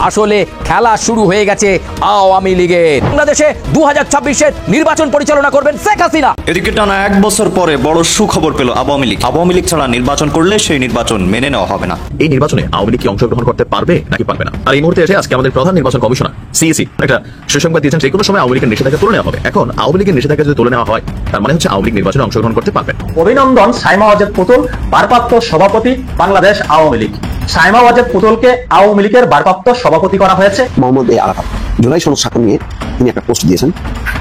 আসলে খেলা শুরু হয়ে গেছে আওয়ামী লীগের। বাংলাদেশে 2026-এর নির্বাচন পরিচালনা করবেন শেখ হাসিনা। এদিকে টানা 1 বছর পরে বড় সুখবর পেল আওয়ামী লীগ। আওয়ামী লীগ ছাড়া নির্বাচন করলে সেই নির্বাচন মেনে নেওয়া হবে না। এই নির্বাচনে আওয়ামী লীগ কি অংশগ্রহণ করতে পারবে নাকি পারবে না? আর এই মুহূর্তে এসে আজকে আমাদের প্রধান নির্বাচন কমিশনার সিইসি একটা সুসংবাদ দিয়েছেন, যে কোনো সময় আওয়ামী লীগের নিষেধাজ্ঞা তুলে নেওয়া হবে। এখন আওয়ামী লীগের নিষেধাজ্ঞা যদি তুলে নেওয়া হয়, তার মানে হচ্ছে আওয়ামী লীগ নির্বাচনে অংশগ্রহণ করতে পারবে। অভিনন্দন সাইমা ওয়াজেদ পুতুল, ভারপ্রাপ্ত সভাপতি বাংলাদেশ আওয়ামী লীগ। সাইমা ওয়াজেদ পুতুলকে আওয়ামী লীগের ভারপ্রাপ্ত সভাপতি করা হয়েছে। মোহাম্মদ আরাফাত জুলাই সনদ স্বাক্ষর নিয়ে তিনি একটা পোস্ট দিয়েছেন।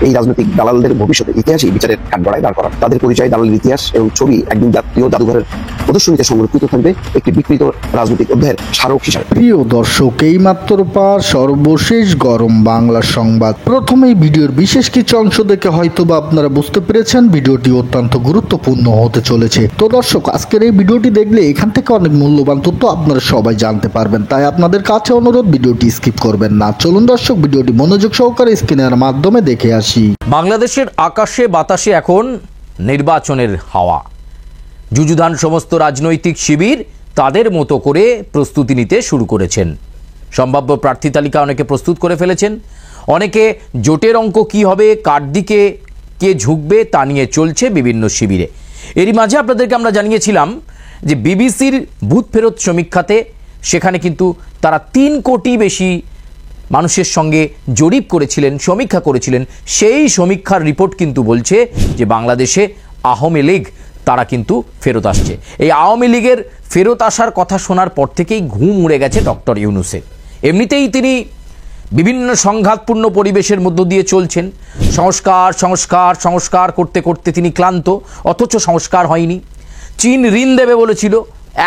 এই রাজনৈতিক দালালদের ভবিষ্যতে ইতিহাসই বিচারের কাঠগড়ায় দাঁড় করা। তাদের পরিচয়, দালালের ইতিহাস এবং ছবি একদিন জাতীয় জাদুঘরের প্রদর্শনীতে সংরক্ষিত থাকবে একটি বিকৃত রাজনৈতিক অধ্যায়ের স্মারক হিসাবে। প্রিয় দর্শক, এই মাত্র পাওয়া সর্বশেষ গরম বাংলা সংবাদ। প্রথমেই ভিডিওর বিশেষ কিছু অংশ দেখে হয়তোবা আপনারা বুঝতে পেরেছেন ভিডিওটি অত্যন্ত গুরুত্বপূর্ণ হতে চলেছে। তো দর্শক, আজকের এই ভিডিওটি দেখলে এখান থেকে অনেক মূল্যবান তথ্য আপনারা সবাই জানতে পারবেন, তাই আপনাদের কাছে অনুরোধ ভিডিওটি স্কিপ করবেন না। চলুন দর্শক, ভিডিওটি মনোযোগ সহকারে স্ক্রিনের মাধ্যমে দেখে আসি। বাংলাদেশের আকাশে বাতাসে এখন নির্বাচনের হাওয়া। যুযুধান সমস্ত রাজনৈতিক শিবির তাদের মতো করে প্রস্তুতি নিতে শুরু করেছেন। সম্ভাব্য প্রার্থী তালিকা অনেকে প্রস্তুত করে ফেলেছেন, অনেকে জোটের অঙ্ক কি হবে, কার দিকে কে ঝুঁকবে তা নিয়ে চলছে বিভিন্ন শিবিরে। এরই মাঝে আপনাদেরকে আমরা জানিয়েছিলাম যে বিবিসির ভূত ফেরত সমীক্ষাতে সেখানে কিন্তু তারা 3 কোটি বেশি মানুষের সঙ্গে জরিপ করেছিলেন, সমীক্ষা করেছিলেন। সেই সমীক্ষার রিপোর্ট কিন্তু বলছে যে বাংলাদেশে আওয়ামী লীগ তারা কিন্তু ফেরত আসছে। এই আওয়ামী লীগের ফেরত আসার কথা শোনার পর থেকেই ঘুম উড়ে গেছে ডক্টর ইউনূসের। এমনিতেই তিনি বিভিন্ন সংঘাতপূর্ণ পরিবেশের মধ্য দিয়ে চলছেন। সংস্কার সংস্কার সংস্কার করতে করতে তিনি ক্লান্ত, অথচ সংস্কার হয়নি। চীন ঋণ দেবে বলেছিল,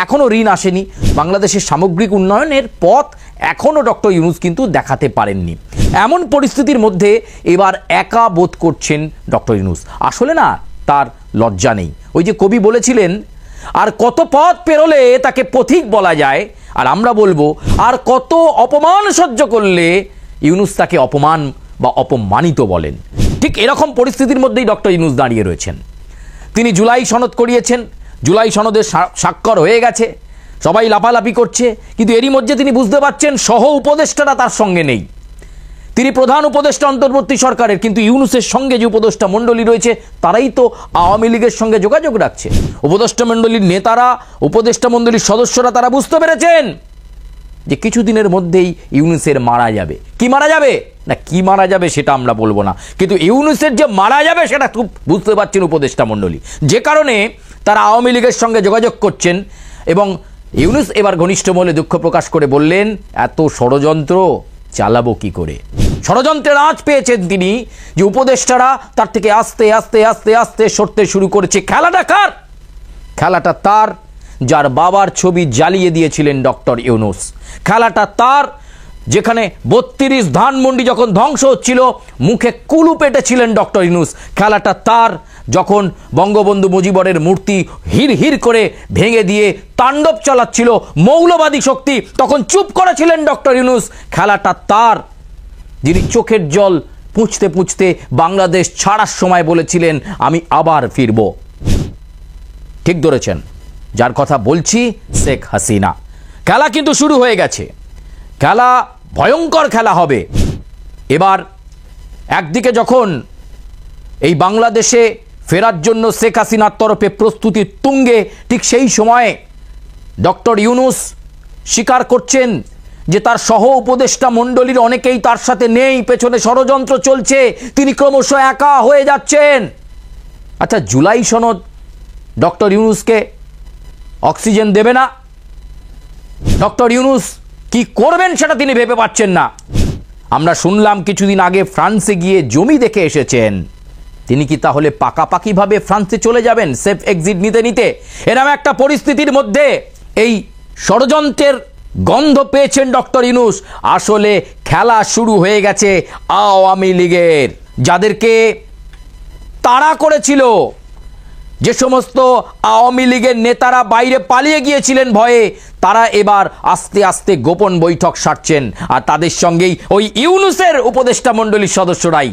এখনও ঋণ আসেনি। বাংলাদেশের সামগ্রিক উন্নয়নের পথ এখনও ডক্টর ইউনূস কিন্তু দেখাতে পারেননি। এমন পরিস্থিতির মধ্যে এবার একা বোধ করছেন ডক্টর ইউনূস। আসলে না, তার লজ্জা নেই। ওই যে কবি বলেছিলেন, আর কত পথ পেরোলে তাকে পথিক বলা যায়, আর আমরা বলবো আর কত অপমান সহ্য করলে ইউনূস তাকে অপমান বা অপমানিত বলেন। ঠিক এরকম পরিস্থিতির মধ্যেই ডক্টর ইউনূস দাঁড়িয়ে রয়েছেন। তিনি জুলাই সনদ করিয়েছেন, জুলাই সনদের স্বাক্ষর হয়ে গেছে, সবাই লাফালাফি করছে, কিন্তু এরই মধ্যে তিনি বুঝতে পারছেন সহ উপদেষ্টারা তার সঙ্গে নেই। তিনি প্রধান উপদেষ্টা অন্তর্বর্তী সরকারের, কিন্তু ইউনূসের সঙ্গে যে উপদেষ্টা মণ্ডলী রয়েছে তারাই তো আওয়ামী লীগের সঙ্গে যোগাযোগ রাখছে। উপদেষ্টা মণ্ডলীর নেতারা, উপদেষ্টা মণ্ডলীর সদস্যরা তারা বুঝতে পেরেছেন যে কিছুদিনের মধ্যেই ইউনূসের মারা যাবে। কি মারা যাবে না কি মারা যাবে সেটা আমরা বলবো না, কিন্তু ইউনূসের যে মারা যাবে সেটা খুব বুঝতে পারছেন উপদেষ্টা মণ্ডলী, যে কারণে তারা আওয়ামী লীগের সঙ্গে যোগাযোগ করছেন। এবং ইউনূস এবার ঘনিষ্ঠ মহলে দুঃখ প্রকাশ করে বললেন, এত ষড়যন্ত্র চালাবো কি করে। ষড়যন্ত্রের আঁচ পেয়েছেন তিনি যে উপদেষ্টারা তার থেকে আস্তে আস্তে আস্তে আস্তে সরতে শুরু করেছে। খেলাটা কার? খেলাটা তার যার বাবার ছবি জ্বালিয়ে দিয়েছিলেন ডক্টর ইউনূস। খেলাটা তার যেখানে 32 ধানমন্ডি যখন ধ্বংস হচ্ছিল মুখে কুলু পেটেছিলেন ডক্টর ইউনূস। খেলাটা তার যখন বঙ্গবন্ধু মুজিবরের মূর্তি হির হির করে ভেঙে দিয়ে তাণ্ডব চালাচ্ছিল মৌলবাদী শক্তি, তখন চুপ করেছিলেন ডক্টর ইউনূস। খেলাটা তার যিনি চোখের জল পুঁছতে পুঁছতে বাংলাদেশ ছাড়ার সময় বলেছিলেন, আমি আবার ফিরব। ঠিক ধরেছেন, যার কথা বলছি শেখ হাসিনা। খেলা কিন্তু শুরু হয়ে গেছে, খেলা ভয়ঙ্কর খেলা হবে। এবার একদিকে যখন এই বাংলাদেশে ফেরার জন্য শেখ হাসিনার তরফে প্রস্তুতি তুঙ্গে, ঠিক সেই সময়ে ডক্টর ইউনূস স্বীকার করছেন যে তার সহ উপদেষ্টা মণ্ডলীর অনেকেই তার সাথে নেই, পেছনে ষড়যন্ত্র চলছে, তিনি ক্রমশ একা হয়ে যাচ্ছেন। আচ্ছা, জুলাই সনদ ডক্টর ইউনূসকে অক্সিজেন দেবে না? ডক্টর ইউনূস কি করবেন সেটা তিনি ভেবে পাচ্ছেন না। আমরা শুনলাম কিছুদিন আগে ফ্রান্সে গিয়ে জমি দেখে এসেছেন। তিনি কি তাহলে পাকাপাকিভাবে ফ্রান্সে চলে যাবেন সেফ এক্সিট নিতে নিতে? এরকম একটা পরিস্থিতির মধ্যে এই ষড়যন্ত্রের গন্ধ পেয়েছেন ডক্টর ইউনূস। আসলে খেলা শুরু হয়ে গেছে আওয়ামী লীগের। যাদেরকে তাড়া করেছিল, যে সমস্ত আওয়ামী লীগের নেতারা বাইরে পালিয়ে গিয়েছিলেন ভয়ে, তারা এবার আস্তে আস্তে গোপন বৈঠক সারছেন। আর তাদের সঙ্গেই ওই ইউনূসের উপদেষ্টা মণ্ডলীর সদস্যরাই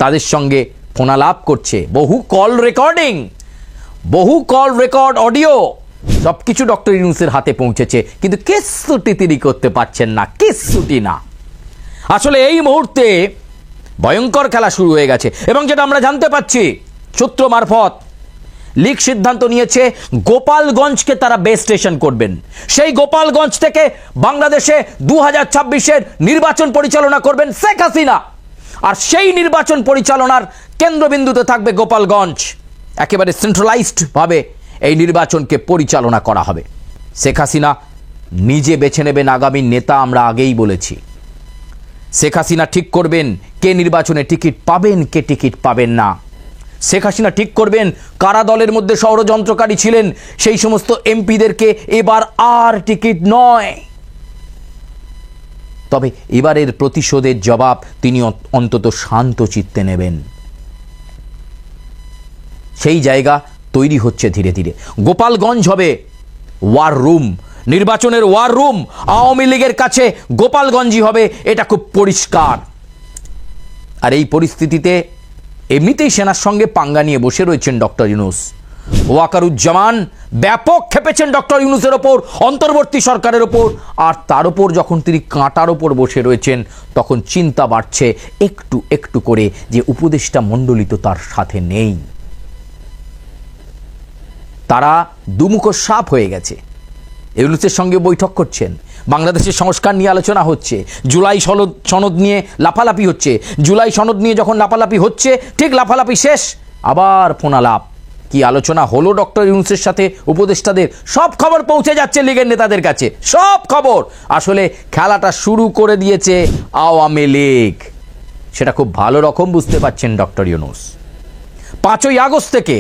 তাদের সঙ্গে ফোনালাপ করছে। বহু কল রেকর্ড অডিও সবকিছু ডক্টর ইউনূসের হাতে পৌঁছেছে, কিন্তু কিচ্ছুটি তিনি করতে পারছেন না, কিচ্ছুটি না। আসলে এই মুহূর্তে ভয়ঙ্কর খেলা শুরু হয়ে গেছে, এবং যেটা আমরা জানতে পাচ্ছি সূত্র মারফত, লীগ সিদ্ধান্ত নিয়েছে গোপালগঞ্জকে তারা বেস স্টেশন করবেন। সেই গোপালগঞ্জ থেকে বাংলাদেশে 2026-এর নির্বাচন পরিচালনা করবেন শেখ হাসিনা, আর সেই নির্বাচন পরিচালনার কেন্দ্রবিন্দুতে থাকবে গোপালগঞ্জ। একেবারে সেন্ট্রালাইজড ভাবে এই নির্বাচনকে পরিচালনা করা হবে। শেখ হাসিনা নিজে বেছে নেবেন আগামী নেতা, আমরা আগেই বলেছি। শেখ হাসিনা ঠিক করবেন কে নির্বাচনে টিকিট পাবেন, কে টিকিট পাবেন না। শেখ হাসিনা ঠিক করবেন কারা দলের মধ্যে ষড়যন্ত্রকারী ছিলেন, সেই সমস্ত এমপিদেরকে এবার আর টিকিট নয়। তবে এবারের প্রতিশোধের জবাব তিনি অন্তত শান্ত চিত্তে নেবেন, সেই জায়গা তৈরি হচ্ছে ধীরে ধীরে। গোপালগঞ্জ হবে ওয়ার রুম, নির্বাচনের ওয়ার রুম। আওয়ামী লীগের কাছে গোপালগঞ্জই হবে, এটা খুব পরিষ্কার। আর এই পরিস্থিতিতে এমনিতেই সেনার সঙ্গে পাঙ্গা নিয়ে বসে রয়েছেন ডক্টর ইউনূস। ওয়াকারুজ্জামান ব্যাপক খেপেছেন ডক্টর ইউনূসের ওপর, অন্তর্বর্তী সরকারের ওপর। আর তার উপর যখন তিনি কাঁটার ওপর বসে রয়েছেন, তখন চিন্তা বাড়ছে একটু একটু করে যে উপদেষ্টা মণ্ডলী তো তার সাথে নেই, তারা দুমুখো সাপ হয়ে গেছে। ইউনূসের সঙ্গে বৈঠক করছেন, বাংলাদেশের সংস্কার নিয়ে আলোচনা হচ্ছে, জুলাই সনদ নিয়ে লাফালাফি হচ্ছে। জুলাই সনদ নিয়ে যখন লাফালাফি হচ্ছে, ঠিক লাফালাফি শেষ, আবার ফোনালাপ। কি আলোচনা হলো ডক্টর ইউনূসের সাথে উপদেষ্টাদের, সব খবর পৌঁছে যাচ্ছে লীগের নেতাদের কাছে, সব খবর। আসলে খেলাটা শুরু করে দিয়েছে আওয়ামী লীগ, সেটা খুব ভালো রকম বুঝতে পারছেন ডক্টর ইউনূস। 5ই আগস্ট থেকে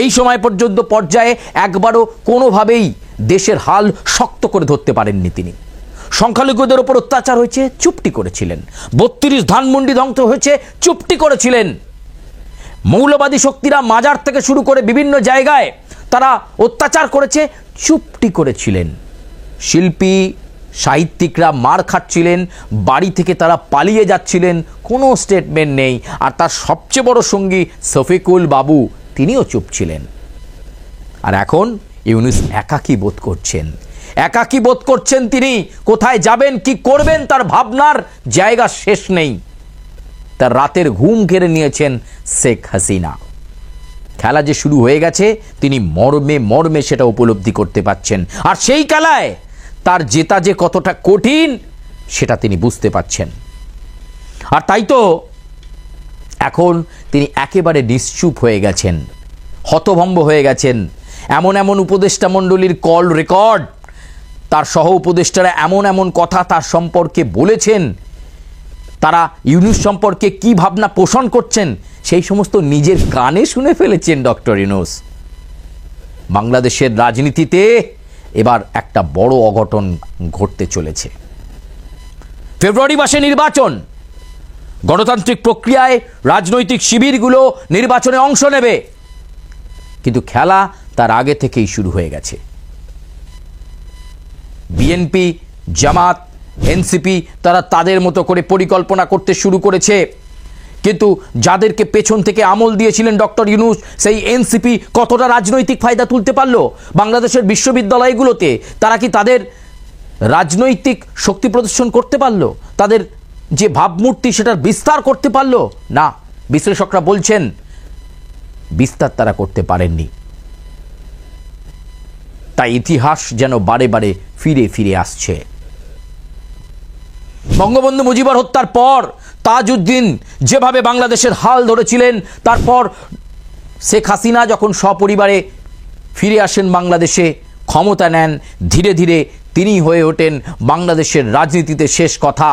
এই সময় পর্যন্ত পর্যায়ে একবারও কোনোভাবেই দেশের হাল শক্ত করে ধরতে পারেননি তিনি। সংখ্যালঘুদের ওপর অত্যাচার হয়েছে, চুপটি করেছিলেন। 32 ধানমন্ডি ধ্বংস হয়েছে, চুপটি করেছিলেন। মৌলবাদী শক্তিরা মাজার থেকে শুরু করে বিভিন্ন জায়গায় তারা অত্যাচার করেছে, চুপটি করেছিলেন। শিল্পী সাহিত্যিকরা মার খাচ্ছিলেন, বাড়ি থেকে তারা পালিয়ে যাচ্ছিলেন, কোনো স্টেটমেন্ট নেই। আর তার সবচেয়ে বড় সঙ্গী শফিকুল বাবু, তিনিও চুপ ছিলেন। আর এখন ইউনূস একাকী বোধ করছেন, একাকী বোধ করছেন তিনি। কোথায় যাবেন, কি করবেন, তার ভাবনার জায়গা শেষ নেই। তার রাতের ঘুম কেড়ে নিয়েছেন শেখ হাসিনা। খেলা যে শুরু হয়ে গেছে, তিনি মর্মে মর্মে সেটা উপলব্ধি করতে পারছেন। আর সেই খেলায় তার জেতা যে কতটা কঠিন, সেটা তিনি বুঝতে পারছেন। আর তাই তো এখন তিনি একেবারে নিশ্চুপ হয়ে গেছেন, হতভম্ব হয়ে গেছেন। এমন এমন উপদেষ্টা মণ্ডলীর কল রেকর্ড, তার সহ উপদেষ্টারা এমন এমন কথা তার সম্পর্কে বলেছেন, তারা ইউনূস সম্পর্কে কি ভাবনা পোষণ করছেন, সেই সমস্ত নিজের কানে শুনে ফেলেছেন ডক্টর ইউনূস। বাংলাদেশের রাজনীতিতে এবার একটা বড় অঘটন ঘটতে চলেছে। ফেব্রুয়ারি মাসে নির্বাচন, গণতান্ত্রিক প্রক্রিয়ায় রাজনৈতিক শিবিরগুলো নির্বাচনে অংশ নেবে, কিন্তু খেলা তার আগে থেকেই শুরু হয়ে গেছে। বিএনপি, জামাত, এনসিপি তারা তাদের মতো করে পরিকল্পনা করতে শুরু করেছে, কিন্তু যাদেরকে পেছন থেকে আমল দিয়েছিলেন ডক্টর ইউনূস, সেই এনসিপি কতটা রাজনৈতিক ফায়দা তুলতে পারলো বাংলাদেশের বিশ্ববিদ্যালয়গুলোতে? তারা কি তাদের রাজনৈতিক শক্তি প্রদর্শন করতে পারলো? তাদের যে ভাবমূর্তি সেটার বিস্তার করতে পারলো না। বিশ্লেষকরা বলছেন বিস্তার তারা করতে পারেননি। তাই ইতিহাস যেন বারে বারে ফিরে ফিরে আসছে। বঙ্গবন্ধু মুজিবুর হত্যার পর তাজউদ্দিন যেভাবে বাংলাদেশের হাল ধরেছিলেন, তারপর শেখ হাসিনা যখন সপরিবারে ফিরে আসেন বাংলাদেশে, ক্ষমতা নেন, ধীরে ধীরে তিনি হয়ে ওঠেন বাংলাদেশের রাজনীতিতে শেষ কথা।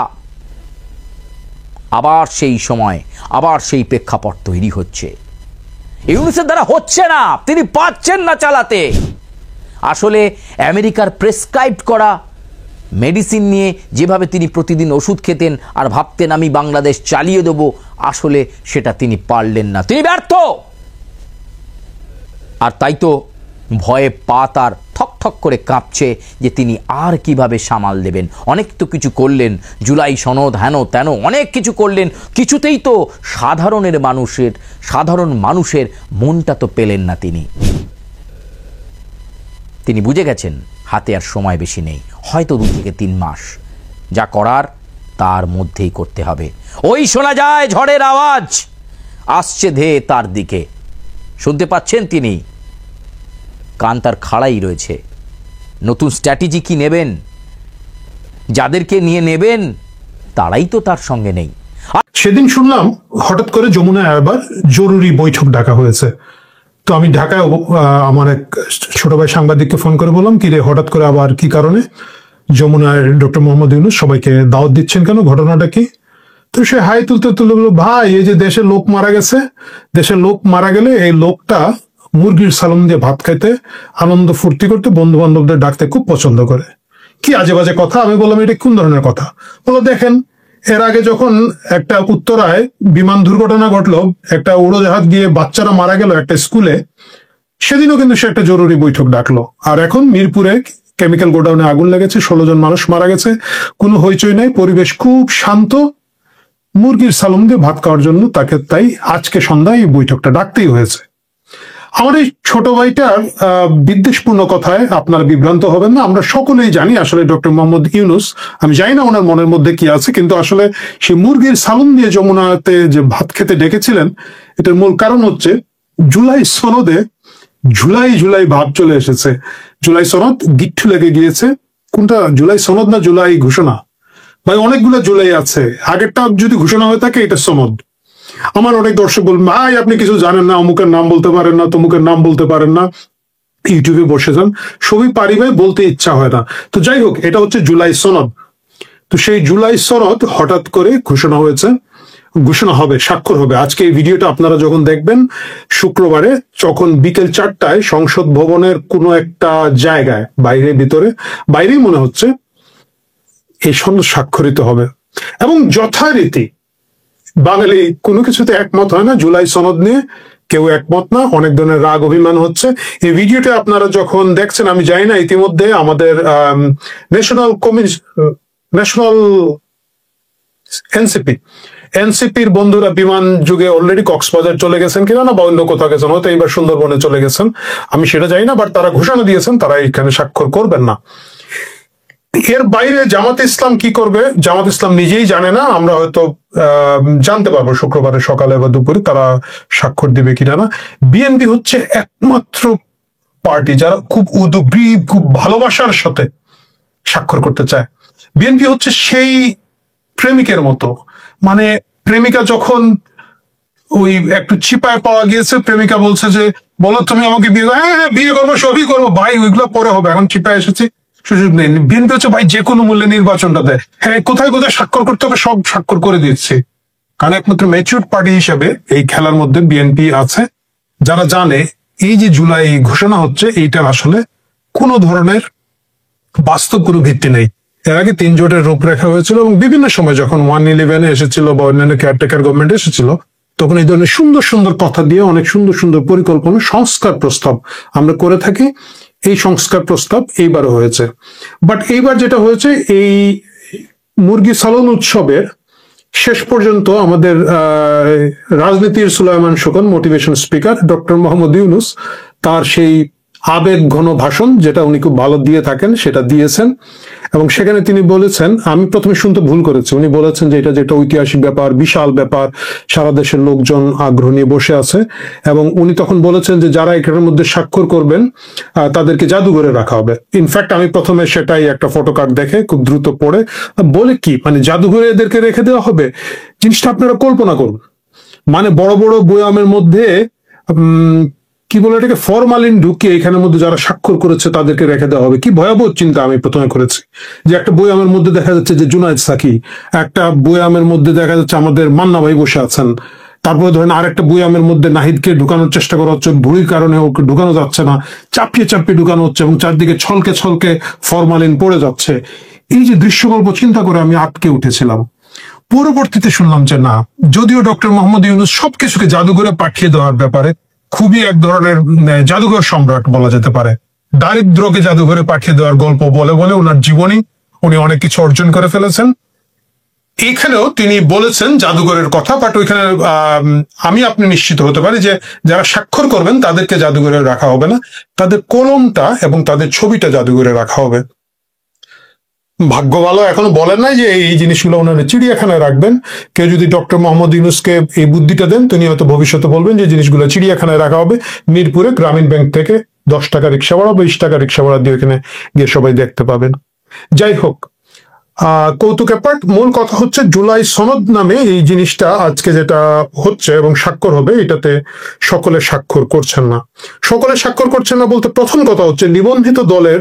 আবার সেই সময়, আবার সেই প্রেক্ষাপট তৈরি হচ্ছে। ইউনূসের দ্বারা হচ্ছে না, তিনি পাচ্ছেন না চালাতে। আসলে আমেরিকার প্রেসক্রাইব করা মেডিসিন নিয়ে যেভাবে তিনি প্রতিদিন ওষুধ খেতেন আর ভাবতেন আমি বাংলাদেশ চালিয়ে দেব, আসলে সেটা তিনি পারলেন না, তিনি ব্যর্থ। আর তাই তো ভয়ে পা তার ঠক ঠক করে কাঁপছে যে তিনি আর কিভাবে সামাল দেবেন। অনেক তো কিছু করলেন, জুলাই সনদ, হেন তেন অনেক কিছু করলেন, কিছুতেই তো সাধারণ মানুষের মনটা তো পেলেন না তিনি। তিনি বুঝে গেছেন হাতে আর সময় বেশি নেই, হয়তো 2 থেকে 3 মাস। যা করার তার মধ্যেই করতে হবে। ওই শোনা যায় ঝড়ের আওয়াজ, আসছে ধেয়ে তার দিকে। শুনতে পাচ্ছেন তিনি, কান তার খাড়াই রয়েছে। নতুন স্ট্র্যাটেজি কি নেবেন? যাদেরকে নিয়ে নেবেন তারাই তো তার সঙ্গে নেই। সেদিন শুনলাম হঠাৎ করে যমুনায় আবার জরুরি বৈঠক ডাকা হয়েছে। তো আমি ঢাকায় আমার এক ছোট ভাই সাংবাদিককে ফোন করে বললাম, কি রে হঠাৎ করে আবার কি কারণে যমুনায় ডক্টর মোহাম্মদ ইউনূস সবাইকে দাওয়াত দিচ্ছেন কেন, ঘটনাটা কি? তো সে হাই তুলতে তুলে বলল, ভাই এই যে দেশের লোক মারা গেছে, দেশের লোক মারা গেলে এই লোকটা মুরগির সালাম দিয়ে ভাত খাইতে, আনন্দ ফুর্তি করতে, বন্ধু বান্ধবদের ডাকতে খুব পছন্দ করে। কি আজে বাজে কথা। আমি বললাম, এটা কোন ধরনের কথা? বললো, দেখেন এর আগে যখন একটা উত্তরায় বিমান দুর্ঘটনা ঘটলো, একটা উড়োজাহাজ গিয়ে বাচ্চারা মারা গেল একটা স্কুলে, সেদিনও কিন্তু সে একটা জরুরি বৈঠক ডাকলো। আর এখন মিরপুরে কেমিক্যাল গোডাউনে আগুন লেগেছে, 16 জন মানুষ মারা গেছে, কোনো হইচই নাই, পরিবেশ খুব শান্ত, মুরগির সালাম দিয়ে ভাত খাওয়ার জন্য তাকে তাই আজকে সন্ধ্যায় এই বৈঠকটা ডাকতেই হয়েছে। আমার এই ছোট ভাইটার বিদ্বেষপূর্ণ কথায় আপনারা বিভ্রান্ত হবেন না। আমরা সকলেই জানি আসলে ডক্টর মোহাম্মদ ইউনূস, আমি জানি না ওনার মনের মধ্যে কি আছে, কিন্তু আসলে সে মুরগির সালাম দিয়ে যমুনাতে যে ভাত খেতে ডেকেছিলেন, এটার মূল কারণ হচ্ছে জুলাই সনদে জুলাই ভাব চলে এসেছে। জুলাই সনদ গিট্টু লেগে গিয়েছে। কোনটা জুলাই সনদ না জুলাই ঘোষণা? ভাই অনেকগুলো জুলাই আছে, আগেরটা যদি ঘোষণা হয়ে থাকে এটা সনদ। আমার অনেক দর্শক বলবেন, ভাই আপনি কিছু জানেন না, অমুকের নাম বলতে পারেন না, তমুকের নাম বলতে পারেন না, ইউটিউবে বসে যান। সবই পারি ভাই, বলতে ইচ্ছা হয় না। তো যাই হোক, এটা হচ্ছে জুলাই সনদ। তো সেই জুলাই সনদ হঠাৎ করে ঘোষণা হয়েছে, ঘোষণা হবে, স্বাক্ষর হবে। আজকে এই ভিডিওটা আপনারা যখন দেখবেন শুক্রবারে, যখন বিকেল 4টায় সংসদ ভবনের কোনো একটা জায়গায়, বাইরেই মনে হচ্ছে, এই সনদ স্বাক্ষরিত হবে। এবং যথারীতি বাঙালি কোনো কিছুতে একমত হয় না, জুলাই সনদ নিয়ে কেউ একমত না, অনেক ধরনের রাগ অভিমান হচ্ছে। এই ভিডিওটা আপনারা যখন দেখছেন, আমি জানি না ইতিমধ্যে আমাদের ন্যাশনাল এনসিপির বন্ধুরা বিমান যুগে অলরেডি কক্সবাজার চলে গেছেন কিনা, না বা অন্য কোথাও গেছেন, হয়তো এইবার সুন্দরবনে চলে গেছেন, আমি সেটা জানি না, বাট তারা ঘোষণা দিয়েছেন তারা এখানে স্বাক্ষর করবেন না। এর বাইরে জামাত ইসলাম কি করবে, জামাত ইসলাম নিজেই জানে না। আমরা হয়তো জানতে পারবো শুক্রবারের সকালে বা দুপুরে তারা স্বাক্ষর দিবে কিনা না। বিএনপি হচ্ছে একমাত্র পার্টি যারা খুব উদ্গ্রীব, খুব ভালোবাসার সাথে স্বাক্ষর করতে চায়। বিএনপি হচ্ছে সেই প্রেমিকের মতো, মানে প্রেমিকা যখন ওই একটু চিপায় পাওয়া গিয়েছে, প্রেমিকা বলছে যে বলো তুমি আমাকে বিয়ে, হ্যাঁ বিয়ে করবো, সবই করবো ভাই, ওইগুলো পরে হবে, এখন চিপায় এসেছি, সুযোগ নেই। বিএনপি হচ্ছে ভাই যে কোনো মূল্যে নির্বাচনটা দেয়, হ্যাঁ কোথায় কোথায় স্বাক্ষর করতে হবে সব স্বাক্ষর করে দিচ্ছে। কারণ একমাত্র ম্যাচিউর পার্টি হিসেবে এই খেলার মধ্যে বিএনপি আছে, যারা জানে এই যে জুলাই ঘোষণা হচ্ছে এইটার আসলে কোনো ধরনের বাস্তব কোনো ভিত্তি নেই। এর আগে 3 জোটের রূপরেখা হয়েছিল এবং বিভিন্ন সময় যখন 111 এসেছিল বা অন্যান্য কেয়ারটেকার গভর্নমেন্ট এসেছিল, তখন এই ধরনের সুন্দর সুন্দর কথা দিয়ে অনেক সুন্দর সুন্দর পরিকল্পনা, সংস্কার প্রস্তাব আমরা করে থাকি। এই সংস্কার প্রস্তাব এইবারও হয়েছে। বাট এইবার যেটা হয়েছে, এই মুরগি সালন উৎসবের শেষ পর্যন্ত আমাদের রাজনীতির Sulaiman Shukon, motivation speaker doctor Mohammad Yunus, তার সেই আবেগ ঘন ভাষণ, যেটা উনি খুব ভালো দিয়ে থাকেন, সেটা দিয়েছেন। এবং সেখানে তিনি বলেছেন, আমি প্রথমে শুনতে ভুল করেছি, উনি বলেছেন যে এটা যেটা ঐতিহাসিক ব্যাপার, বিশাল ব্যাপার, সারা দেশের লোকজন আগ্রহ নিয়ে বসে আছে। এবং উনি তখন বলেছেন যে যারা এটার মধ্যে স্বাক্ষর করবেন তাদেরকে জাদুঘরে রাখা হবে। ইনফ্যাক্ট আমি প্রথমে সেটাই একটা ফটো কার্ড দেখে খুব দ্রুত পড়ে বলে, কি মানে জাদুঘরে এদেরকে রেখে দেওয়া হবে? জিনিসটা আপনারা কল্পনা করুন, মানে বড় বড় বয়ামের মধ্যে কি বলে এটাকে, ফরমালিন ঢুকিয়ে এখানের মধ্যে যারা স্বাক্ষর করেছে তাদেরকে রেখে দেওয়া হবে। কি ভয়াবহ চিন্তা আমি প্রথমে করেছি, যে একটা বয়ামের মধ্যে দেখা যাচ্ছে যে জুনায়েদ সাকি, একটা বয়ামের মধ্যে দেখা যাচ্ছে আমাদের মান্না ভাই বসে আছেন, তারপরে ধরেন আরেকটা বয়ামের মধ্যে নাহিদকে ঢুকানোর চেষ্টা করা হচ্ছে, ভুড়ির কারণে ওকে ঢুকানো যাচ্ছে না, চাপিয়ে চাপিয়ে ঢুকানো হচ্ছে এবং চারদিকে ছলকে ছলকে ফরমালিন পড়ে যাচ্ছে। এই যে দৃশ্যকল্প চিন্তা করে আমি আটকে উঠেছিলাম। পরবর্তীতে শুনলাম যে না, যদিও ডক্টর মোহাম্মদ ইউনূস সবকিছুকে জাদুঘরে পাঠিয়ে দেওয়ার ব্যাপারে খুবই এক ধরনের জাদুঘর সম্রাট বলা যেতে পারে, দারিদ্রকে জাদুঘরে পাঠিয়ে দেওয়ার গল্প বলে বলে ওনার জীবনী উনি অনেক কিছু অর্জন করে ফেলেছেন। এইখানেও তিনি বলেছেন জাদুঘরের কথা, বাট ওইখানে আমি আপনি নিশ্চিত হতে পারি যে যারা স্বাক্ষর করবেন তাদেরকে জাদুঘরে রাখা হবে না, তাদের কলমটা এবং তাদের ছবিটা জাদুঘরে রাখা হবে। ভাগ্য ভালো এখনো বলেন নাই যে এই জিনিসগুলো ওনারা চিড়িয়াখানায় রাখবেন। কেউ যদি ডক্টর মোহাম্মদ ইউনূসকে এই বুদ্ধিটা দেন, তিনি হয়তো ভবিষ্যতে বলবেন যে জিনিসগুলো চিড়িয়াখানায় রাখা হবে। মিরপুরে গ্রামীণ ব্যাংক থেকে 10 টাকা রিক্সা ভাড়া, 20 টাকা রিক্সা ভাড়া দিয়ে ওখানে গিয়ে সবাই দেখতে পাবেন। যাই হোক, কৌতুকের পার্ট, মূল কথা হচ্ছে জুলাই সনদ নামে এই জিনিসটা আজকে যেটা হচ্ছে এবং স্বাক্ষর হবে, এটাতে সকলে স্বাক্ষর করছেন না। সকলে স্বাক্ষর করছেন না বলতে প্রথম কথা হচ্ছে নিবন্ধিত দলের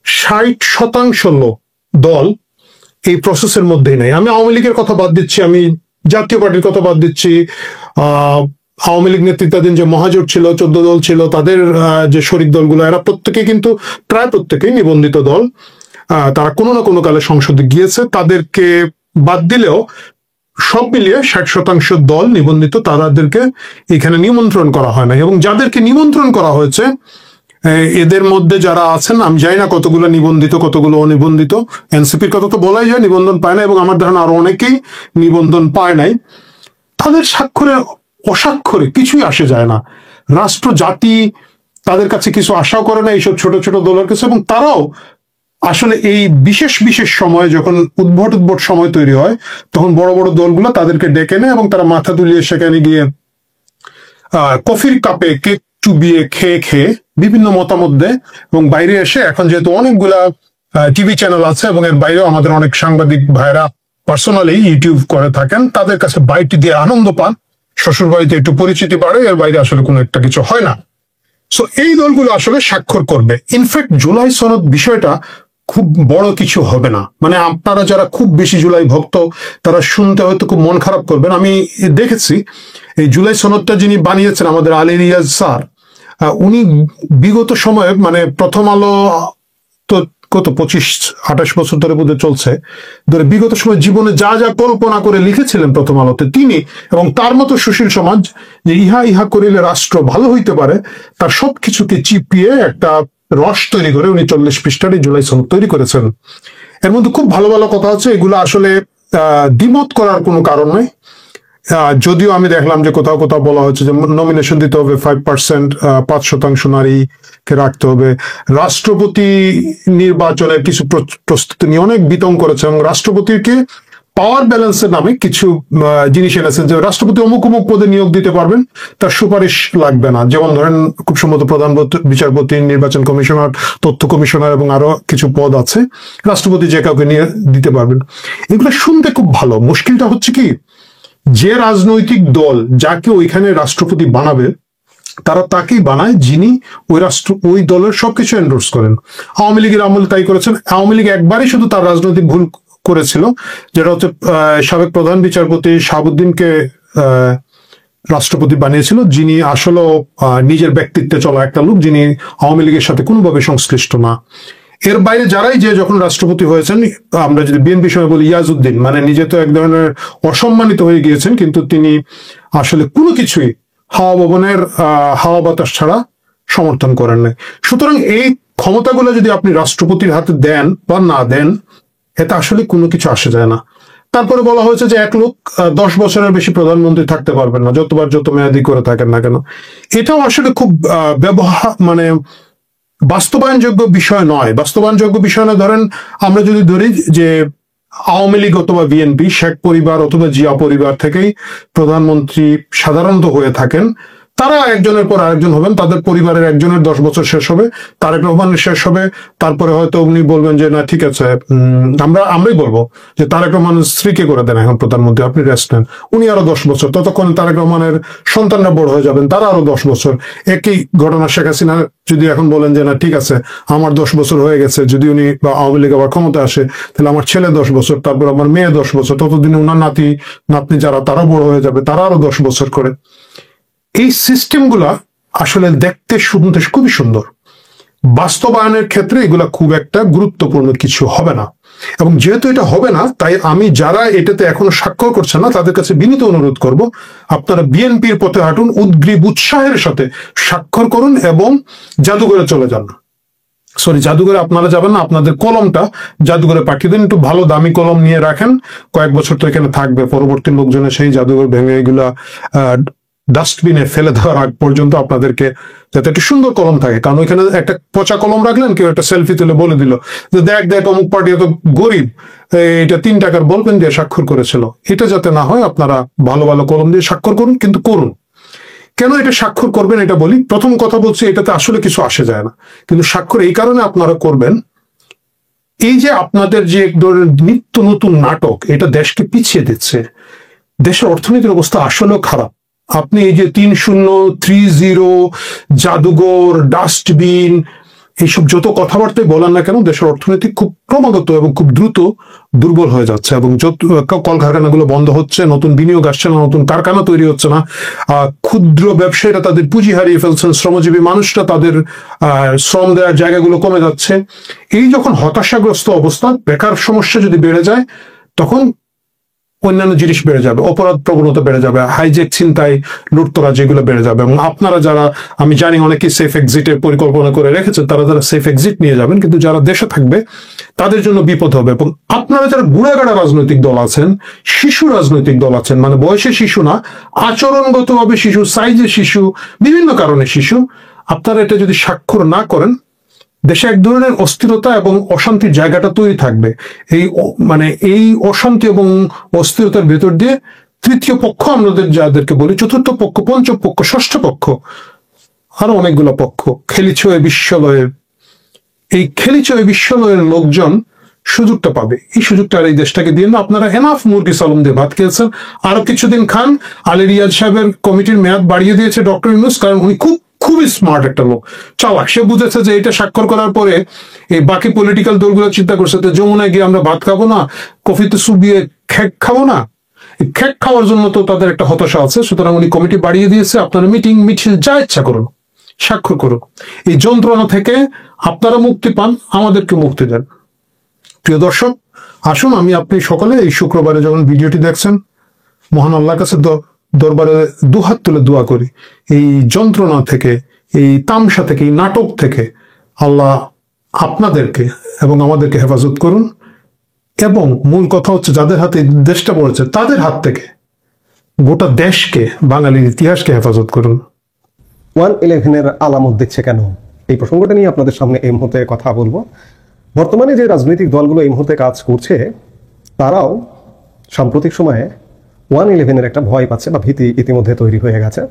60% দল এই প্রসেসের মধ্যেই নাই। আমি আওয়ামী লীগের কথা বাদ দিচ্ছি, আমি জাতীয় পার্টির কথা বাদ দিচ্ছি, আওয়ামী লীগ নেতৃত্বাধীন যে মহাজোট ছিল, 14 দল ছিল, তাদের যে শরিক দলগুলো, এরা প্রত্যেকে কিন্তু প্রায় প্রত্যেকেই নিবন্ধিত দল। তারা কোনো না কোনো কালে সংসদে গিয়েছে, তাদেরকে বাদ দিলেও সব মিলিয়ে 60% দল নিবন্ধিত, তাদেরকে এখানে নিমন্ত্রণ করা হয় না। এবং যাদেরকে নিমন্ত্রণ করা হয়েছে এদের মধ্যে যারা আছেন, আমি জানি না কতগুলো নিবন্ধিত কতগুলো অনিবন্ধিত। এনসিপির কথা তো বলাই যায় নিবন্ধন পায় না, এবং আমার ধারণা আরো অনেকেই নিবন্ধন পায় নাই। তাদের স্বাক্ষরে অস্বাক্ষরে কিছুই আসে যায় না। রাষ্ট্র জাতি তাদের কাছে কিছু আশাও করে না এইসব ছোট ছোট দলের কাছে, এবং তারাও আসলে এই বিশেষ বিশেষ সময় যখন উদ্ভট সময় তৈরি হয়, তখন বড় বড় দলগুলো তাদেরকে ডেকে নেয় এবং তারা মাথা তুলিয়ে সেখানে গিয়ে কফির কাপে কেক চুবিয়ে খেয়ে বিভিন্ন মতামত দেয়। এবং বাইরে এসে এখন যেহেতু অনেকগুলা টিভি চ্যানেল আছে এবং এর বাইরেও আমাদের অনেক সাংবাদিক ভাইরা পার্সোনালি ইউটিউব করে থাকেন, তাদের কাছে বাইটি দিয়ে আনন্দ পান, শ্বশুর বাড়িতে একটু পরিচিতি বাড়ে, এর বাইরে আসলে কোনো একটা কিছু হয় না। সো এই দলগুলো আসলে স্বাক্ষর করবে। ইনফ্যাক্ট জুলাই সনদ বিষয়টা খুব বড় কিছু হবে না, মানে আপনারা যারা খুব বেশি জুলাই ভক্ত তারা শুনতে হয়তো খুব মন খারাপ করবেন। আমি দেখেছি এই জুলাই সনদটা যিনি বানিয়েছেন আমাদের আলী রিয়াজ স্যার, উনি বিগত সময়ে, মানে প্রথম আলো তো কত 25-28 বছর ধরে বোধহয় চলছে, ধরে বিগত সময় জীবনে যা যা কল্পনা করে লিখেছিলেন প্রথম আলোতে তিনি এবং তার মতো সুশীল সমাজ, যে ইহা ইহা করিলে রাষ্ট্র ভালো হইতে পারে, তার সবকিছুকে চিপিয়ে একটা রস তৈরি করে উনি 40 পৃষ্ঠার জুলাই সনদ তৈরি করেছেন। এর মধ্যে খুব ভালো ভালো কথা আছে, এগুলো আসলে দ্বিমত করার কোনো কারণ নাই। যদিও আমি দেখলাম যে কোথাও কোথাও বলা হচ্ছে যে নমিনেশন দিতে হবে 5%, 5% নারীকে রাখতে হবে। রাষ্ট্রপতি নির্বাচনের কিছু প্রস্তুতি নিয়ে অনেক বিতঙ্গ করেছে এবং রাষ্ট্রপতিকে পাওয়ার ব্যালেন্সের নামে কিছু জিনিস এনেছেন, যে রাষ্ট্রপতি অমুক অমুক পদে নিয়োগ দিতে পারবেন, তার সুপারিশ লাগবে না। যেমন ধরেন খুব সম্ভবত প্রধান বিচারপতি, নির্বাচন কমিশনার, তথ্য কমিশনার এবং আরো কিছু পদ আছে, রাষ্ট্রপতি যে কাউকে নিয়ে দিতে পারবেন। এগুলো শুনতে খুব ভালো। মুশকিলটা হচ্ছে কি, যে রাজনৈতিক দল যাকে ওইখানে রাষ্ট্রপতি বানাবে তারা তাকেই বানায় যিনি ওই দলের সবকিছু এন্ডোর্স করেন। আওয়ামী লীগের আমলে তাই করেছেন। আওয়ামী লীগ একবারই শুধু তার রাজনৈতিক ভুল করেছিল, যেটা হচ্ছে সাবেক প্রধান বিচারপতি শাহাবুদ্দিনকে রাষ্ট্রপতি বানিয়েছিল, যিনি আসলে নিজের ব্যক্তিত্বে চলা একটা লোক, যিনি আওয়ামী লীগের সাথে কোনোভাবে সংশ্লিষ্ট না। এর বাইরে যারাই যে যখন রাষ্ট্রপতি হয়েছেন, আমরা যদি বিএনপি সময় বলি ইয়াজউদ্দিন, মানে নিজে তো এক ধরনের অসম্মানিত হয়ে গিয়েছেন, কিন্তু তিনি আসলে কোনো কিছুই হাওয়া ভবনের হাওয়া বাতাস ছাড়া সমর্থন করেন নাই। সুতরাং এই ক্ষমতাগুলো যদি আপনি রাষ্ট্রপতির হাতে দেন বা না দেন, এতে আসলে কোনো কিছু আসে যায় না। তারপরে বলা হয়েছে যে এক লোক 10 বছরের বেশি প্রধানমন্ত্রী থাকতে পারবেন না, যতবার যত মেয়াদি করে থাকেন না কেন। এটাও আসলে খুব মানে বাস্তবায়নযোগ্য বিষয় নয়। বাস্তবায়নযোগ্য বিষয় না, ধরেন আমরা যদি ধরি যে আওয়ামী লীগ অথবা বিএনপি, শেখ পরিবার অথবা জিয়া পরিবার থেকেই প্রধানমন্ত্রী সাধারণত হয়ে থাকেন, তারা একজনের পর আরেকজন হবেন, তাদের পরিবারের একজনের 10 বছর শেষ হবে, তারেক রহমানের শেষ হবে, তারপরে হয়তো উনি বলবেন যে না ঠিক আছে, আমরাই বলবো যে তারেক রহমানের স্ত্রীকে করে দেন এখন প্রধানমন্ত্রী, আপনি রেস্ট নেন, উনি আরো 10 বছর, ততক্ষণ তারেক রহমানের সন্তানরা বড় হয়ে যাবেন, তারা আরো 10 বছর। একই ঘটনা শেখ হাসিনা যদি এখন বলেন যে না ঠিক আছে আমার 10 বছর হয়ে গেছে, যদি উনি বা আওয়ামী লীগ আবার ক্ষমতা আসে, তাহলে আমার ছেলে 10 বছর, তারপর আমার মেয়ে 10 বছর, ততদিনে উনার নাতি নাতনি যারা তারা বড় হয়ে যাবে, তারা আরো 10 বছর করে। এই সিস্টেমগুলা আসলে দেখতে শুনতে খুবই সুন্দর, বাস্তবায়নের ক্ষেত্রে এগুলা খুব একটা গুরুত্বপূর্ণ কিছু হবে না। এবং যেহেতু এটা হবে না, তাই আমি যারা এটাতে এখনো স্বাক্ষর করছে না তাদের কাছে বিনীত অনুরোধ করব, আপনারা বিএনপির পথে হাঁটুন, উদ্গ্রীব উৎসাহের সাথে স্বাক্ষর করুন এবং জাদুঘরে চলে যান। সরি, জাদুঘরে আপনারা যাবেন না, আপনাদের কলমটা জাদুঘরে পাঠিয়ে দিন। একটু ভালো দামি কলম নিয়ে রাখেন, কয়েক বছর তো এখানে থাকবে। পরবর্তী লোকজনের সেই জাদুঘর ভেঙে এগুলা ডাস্টবিনে ফেলে দেওয়ার আগ পর্যন্ত আপনাদেরকে যাতে একটা সুন্দর কলম থাকে। কারণ ওইখানে একটা পচা কলম রাখলেন, কেউ একটা সেলফি তুলে বলে দিল যে দেখ অমুক পার্টি এত গরিব, এটা 3 টাকার বলপেন দিয়ে স্বাক্ষর করেছিল। এটা যাতে না হয়, আপনারা ভালো ভালো কলম দিয়ে স্বাক্ষর করুন, কিন্তু করুন। কেন এটা স্বাক্ষর করবেন এটা বলি। প্রথম কথা বলছি, এটাতে আসলে কিছু আসে যায় না, কিন্তু স্বাক্ষর এই কারণে আপনারা করবেন, এই যে আপনাদের যে এক ধরনের নিত্য নতুন নাটক, এটা দেশকে পিছিয়ে দিচ্ছে। দেশের অর্থনীতির অবস্থা আসলেও খারাপ। আপনি এই যে 3030 জাদুঘর, ডাস্টবিন, এইসব যত কথাবার্তায় বলেন না কেন, দেশের অর্থনীতি খুব ক্রমাগত এবং খুব দ্রুত দুর্বল হয়ে যাচ্ছে, এবং যত কলকারখানাগুলো বন্ধ হচ্ছে, নতুন বিনিয়োগ আসছে না, নতুন কারখানা তৈরি হচ্ছে না, ক্ষুদ্র ব্যবসায়ীরা তাদের পুঁজি হারিয়ে ফেলছেন, শ্রমজীবী মানুষরা তাদের শ্রম দেওয়ার জায়গাগুলো কমে যাচ্ছে। এই যখন হতাশাগ্রস্ত অবস্থা, বেকার সমস্যা যদি বেড়ে যায়, তখন অন্যান্য জিনিস বেড়ে যাবে, অপরাধ প্রবণতা বেড়ে যাবে, হাইজেক, ছিনতাই, লুটতরাজ যেগুলো বেড়ে যাবে। এবং আপনারা যারা, আমি জানি অনেকেই সেফ এক্সিটের পরিকল্পনা করে রেখেছেন, তারা সেফ এক্সিট নিয়ে যাবেন, কিন্তু যারা দেশে থাকবে তাদের জন্য বিপদ হবে। এবং আপনারা যারা বুড়াগাড়া রাজনৈতিক দল আছেন, শিশু রাজনৈতিক দল আছেন, মানে বয়সে শিশু না, আচরণগতভাবে শিশু, সাইজে শিশু, বিভিন্ন কারণে শিশু, আপনারা এটা যদি স্বাক্ষর না করেন, দেশে এক ধরনের অস্থিরতা এবং অশান্তির জায়গাটা তৈরি থাকবে। এই অশান্তি এবং অস্থিরতার ভেতর দিয়ে তৃতীয় পক্ষ, আমাদের যাদেরকে বলি চতুর্থ পক্ষ, পঞ্চম পক্ষ, ষষ্ঠ পক্ষ, আরো অনেকগুলো পক্ষ, খেলিছয়ে বিশ্বলয়ের, এই খেলিছয়ে বিশ্বলয়ের লোকজন সুযোগটা পাবে। এই সুযোগটা আর এই দেশটাকে দিয়ে না। আপনারা এনাফ মুরগি সালাম দিয়ে ভাত খেয়েছেন, আরো কিছুদিন খান। আলী রিয়াজ সাহেবের কমিটির মেয়াদ বাড়িয়ে দিয়েছে ডক্টর ইউনূস, কারণ উনি খুবই স্মার্ট একটা লোক, চালাক। সে বুঝেছে যে এটা স্বাক্ষর করার পরে এই বাকি পলিটিক্যাল দলগুলো চিন্তা করছে যে যমুনায় গিয়ে আমরা ভাত খাবো না, কফিতে চুবিয়ে খেক খাবো না, খেক খাওয়ার জন্য তো তাদের একটা হতাশা আছে। সুতরাং উনি কমিটি বাড়িয়ে দিয়েছে, আপনারা মিটিং মিছিল যা ইচ্ছা করুন, স্বাক্ষর করুন। এই যন্ত্রণা থেকে আপনারা মুক্তি পান, আমাদেরকে মুক্তি দেন। প্রিয় দর্শক, আসুন আপনি সকলে এই শুক্রবারে যখন ভিডিওটি দেখছেন, মহান আল্লাহর কাছে দরবারে দুহাত তুলে দোয়া করি, এই যন্ত্রণা থেকে, এই তামসা থেকে, এই নাটক থেকে আল্লাহ আপনাদেরকে এবং আমাদেরকে হেফাজত করুন। এবং মূল কথা হচ্ছে, যাদের হাতে দেশটা পড়েছে তাদের হাত থেকে গোটা দেশকে, বাঙালির ইতিহাসকে হেফাজত করুন। 111-এর আলামত দিচ্ছে কেন, এই প্রসঙ্গটা নিয়ে আপনাদের সামনে এই মুহূর্তে কথা বলবো। বর্তমানে যে রাজনৈতিক দলগুলো এই মুহূর্তে কাজ করছে, তারাও সাম্প্রতিক সময়ে 111-এর একটা ভয় পাচ্ছে বা ভীতি ইতিমধ্যে তৈরি হয়ে গেছে।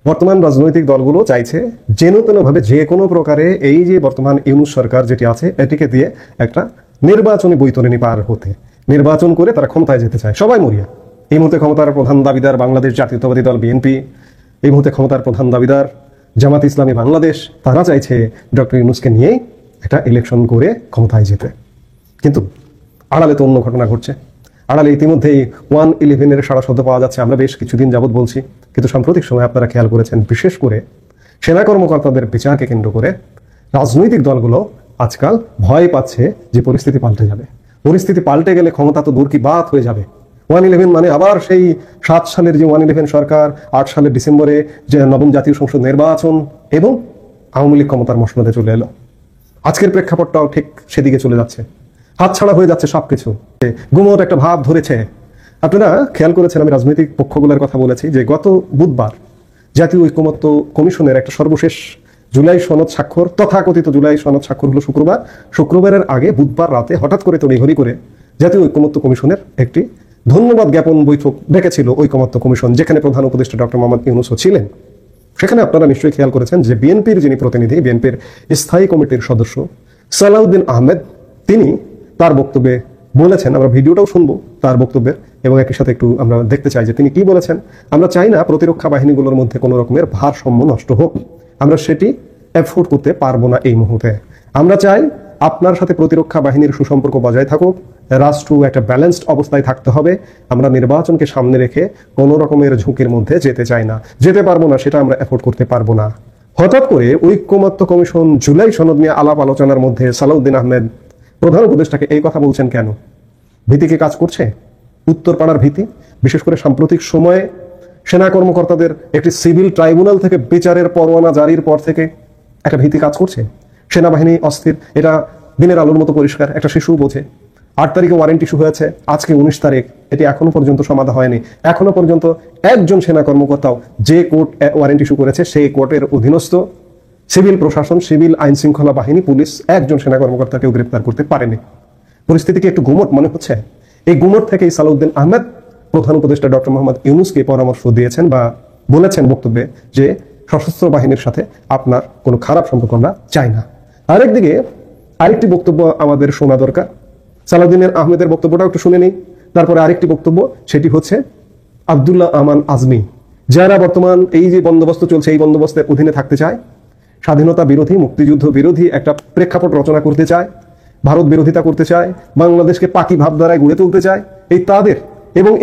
বর্তমান রাজনৈতিক দলগুলো চাইছে যেন তেনভাবে যে কোনো প্রকারে এই যে বর্তমান ইউনূস সরকার যেটি আছে, এটিকে দিয়ে একটা নির্বাচনী বৈতরণী পার হতে, নির্বাচন করে তারা ক্ষমতায় যেতে চায়। সবাই মরিয়া। এই মুহূর্তে ক্ষমতার প্রধান দাবিদার বাংলাদেশ জাতীয়তাবাদী দল বিএনপি, এই মুহূর্তে ক্ষমতার প্রধান দাবিদার জামাত ইসলামী বাংলাদেশ, তারা চাইছে ডক্টর ইউনূসকে নিয়েই একটা ইলেকশন করে ক্ষমতায় যেতে। কিন্তু আড়ালে তো অন্য ঘটনা ঘটছে। আড়ালে ইতিমধ্যেই 111-এর সাড়া শব্দ পাওয়া যাচ্ছে, আমরা বেশ কিছুদিন যাবৎ বলছি। কিন্তু সাম্প্রতিক সময় আপনারা খেয়াল করেছেন, বিশেষ করে সেনা কর্মকর্তাদের বিচারকে কেন্দ্র করে রাজনৈতিক দলগুলো আজকাল ভয় পাচ্ছে যে পরিস্থিতি পাল্টে যাবে। পরিস্থিতি পাল্টে গেলে ক্ষমতা তো দূর কি বাত হয়ে যাবে। 111 মানে আবার সেই 7 সালের যে 111 সরকার, 8 সালের ডিসেম্বরে যে নবম জাতীয় সংসদ নির্বাচন এবং আওয়ামী লীগ ক্ষমতার মসনদে চলে এলো। আজকের প্রেক্ষাপটটাও ঠিক সেদিকে চলে যাচ্ছে, হাতছাড়া হয়ে যাচ্ছে সবকিছু, গুমোট একটা ভাব ধরেছে। আপনারা খেয়াল করেছেন, আমি রাজনৈতিক পক্ষগুলোর কথা বলেছি যে গত বুধবার জাতীয় ঐকমত্য কমিশনের একটা সর্বশেষ জুলাই সনদ স্বাক্ষর, তথাকথিত জুলাই সনদ স্বাক্ষর হলো শুক্রবারের আগে বুধবার রাতে হঠাৎ করে তড়িঘড়ি করে জাতীয় ঐকমত্য কমিশনের একটি ধন্যবাদ জ্ঞাপন বৈঠক ডেকেছিল ঐকমত্য কমিশন, যেখানে প্রধান উপদেষ্টা ডক্টর মোহাম্মদ ইউনূসও ছিলেন। সেখানে আপনারা নিশ্চয়ই খেয়াল করেছেন যে বিএনপির যিনি প্রতিনিধি, বিএনপির স্থায়ী কমিটির সদস্য সালাউদ্দিন আহমেদ, তিনি তার বক্তব্যে বলেছেন, আমরা ভিডিওটাও শুনবো তার বক্তব্যের, এবং একই সাথে একটু আমরা দেখতে চাই যে তিনি কি বলেছেন। আমরা চাই না প্রতিরক্ষা বাহিনীগুলোর মধ্যে কোনো রকমের ভারসাম্য নষ্ট হোক, আমরা সেটি এফোর্ড করতে পারবো না এই মুহূর্তে। আমরা চাই আপনার সাথে প্রতিরক্ষা বাহিনীর সুসম্পর্ক বজায় থাকুক, রাষ্ট্র একটা ব্যালেন্সড অবস্থায় থাকতে হবে। আমরা নির্বাচনকে সামনে রেখে কোনো রকমের ঝুঁকির মধ্যে যেতে চাই না, যেতে পারবো না, সেটা আমরা এফোর্ড করতে পারবো না। হঠাৎ করে ঐকমত্য কমিশন জুলাই সনদ নিয়ে আলাপ আলোচনার মধ্যে সালাউদ্দিন আহমেদ প্রধান উপদেষ্টাকে এই কথা বলছেন কেন? ভীতিকে কাজ করছে, উত্তরপাড়ার ভীতি। বিশেষ করে সাম্প্রতিক সময়ে সেনা কর্মকর্তাদের একটি সিভিল ট্রাইব্যুনাল থেকে বিচারের পরোয়ানা জারির পর থেকে একটা ভীতি কাজ করছে। সেনাবাহিনী অস্থির, এটা দিনের আলোর মতো পরিষ্কার, একটা শিশু বোঝে। 8 তারিখে ওয়ারেন্ট ইস্যু হয়েছে, আজকে 19 তারিখ, এটি এখনো পর্যন্ত সমাধা হয়নি। এখনো পর্যন্ত একজন সেনা কর্মকর্তাও যে কোর্ট ওয়ারেন্ট ইস্যু করেছে সেই কোর্টের অধীনস্থ সিভিল প্রশাসন, সিভিল আইন শৃঙ্খলা বাহিনী, পুলিশ একজন সেনা কর্মকর্তাকেও গ্রেপ্তার করতে পারেনি। পরিস্থিতিকে একটু গুমট মনে হচ্ছে। এই গুমট থেকেই সালাউদ্দিন আহমেদ প্রধান উপদেষ্টা ডক্টর মোহাম্মদ ইউনূসকে পরামর্শ দিয়েছেন বা বলেছেন বক্তব্যে যে সশস্ত্র বাহিনীর সাথে আপনার কোনো খারাপ সম্পর্ক আমরা চাই না। আরেকদিকে আরেকটি বক্তব্য আমাদের শোনা দরকার। সালাউদ্দিন আহমেদের বক্তব্যটাও একটু শুনে নেই। তারপরে আরেকটি বক্তব্য, সেটি হচ্ছে আব্দুল্লাহ আমান আজমি, যারা বর্তমান এই যে বন্দোবস্ত চলছে এই বন্দোবস্তের অধীনে থাকতে চায়, স্বাধীনতা বিরোধী, মুক্তিযুদ্ধ বিরোধী একটা প্রেক্ষাপট রচনা করতে চায়, ভারত বিরোধিতা করতে চায়, বাংলাদেশকে পাকি ভাবধারায় গড়ে তুলতে চায়, এই তাদের। এবং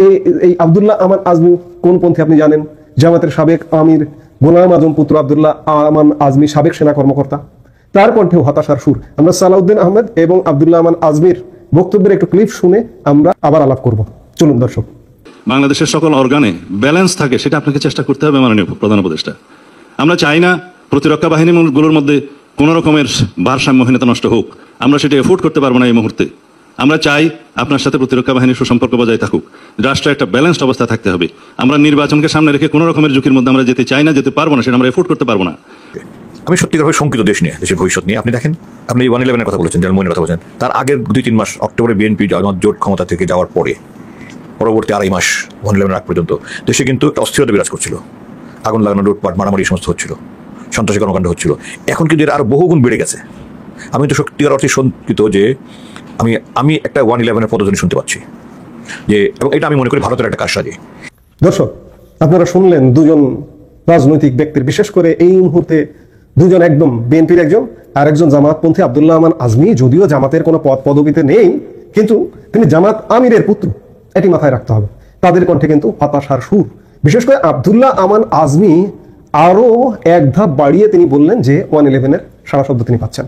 এই আব্দুল্লাহ আমান আজমি কোন পন্থী আপনি জানেন? জামাতের সাবেক আমির গোলাম আজম পুত্র আব্দুল্লাহ আমান আজমি, সাবেক সেনা কর্মকর্তা। তার কণ্ঠেও হতাশার সুর। আমরা সালাউদ্দিন আহমেদ এবং আব্দুল্লাহ আমান আজমির বক্তব্যের একটু ক্লিপ শুনে আমরা আবার আলাপ করব। চলুন দর্শক। বাংলাদেশের সকল অর্গানে ব্যালেন্স থাকে, সেটা আপনাকে চেষ্টা করতে হবে মাননীয় প্রধান উপদেষ্টা। আমরা চাই না প্রতিরক্ষা বাহিনীগুলোর মধ্যে কোন রকমের ভারসাম্যহীনতা নষ্ট হোক, আমরা সেটা এফোর্ড করতে পারবো না এই মুহূর্তে। আমরা চাই আপনার সাথে প্রতিরক্ষা বাহিনীর সুসম্পর্ক বজায় থাকুক, রাষ্ট্র একটা ব্যালেন্সড অবস্থা থাকতে হবে। আমরা নির্বাচনকে সামনে রেখে কোনো রকমের ঝুঁকির মধ্যে আমরা যেতে চাই না, যেতে পারবো না, সেটা আমরা এফোর্ড করতে পারবো না। আমি সত্যিকারভাবে শঙ্কিত দেশ নিয়ে, দেশের ভবিষ্যৎ নিয়ে। আপনি দেখেন, আপনি 111-এর কথা বলেছেন, জেনারেল মইনের কথা বলেছেন, তার আগের 2-3 মাস অক্টোবরে বিএনপি জোট ক্ষমতা থেকে যাওয়ার পরে পরবর্তী 2.5 মাস 111-এর আগ পর্যন্ত দেশে কিন্তু একটা অস্থিরতা বিরাজ করছিল। আগুন লাগানো, লুটপাট, মারামারি সমস্ত হচ্ছিল, সন্ত্রাসী কর্মকাণ্ড হচ্ছিল। এখন কিন্তু এর আরো বহুগুণ বেড়ে গেছে। আমি তো সত্যিকার অর্থে শঙ্কিত যে আমি একটা 111-এর পদধ্বনি শুনতে পাচ্ছি যে, এবং এটা আমি মনে করি ভারতের একটা কারসাজি। দর্শক, আপনারা শুনলেন দুজন রাজনৈতিক ব্যক্তির, বিশেষ করে এই মুহূর্তে দুজন একদম বিএনপির একজন আর একজন জামাতপন্থী আব্দুল্লাহ আমান আজমি। যদিও জামাতের কোনো পদ পদবিতে নেই, কিন্তু তিনি জামাত আমিরের পুত্র, এটি মাথায় রাখতে হবে। তাদের কণ্ঠে কিন্তু হতাশার সুর। বিশেষ করে আব্দুল্লাহ আমান আজমি আরো এক ধাপ বাড়িয়ে তিনি বললেন যে 111-এর সারা শব্দ তিনি পাচ্ছেন।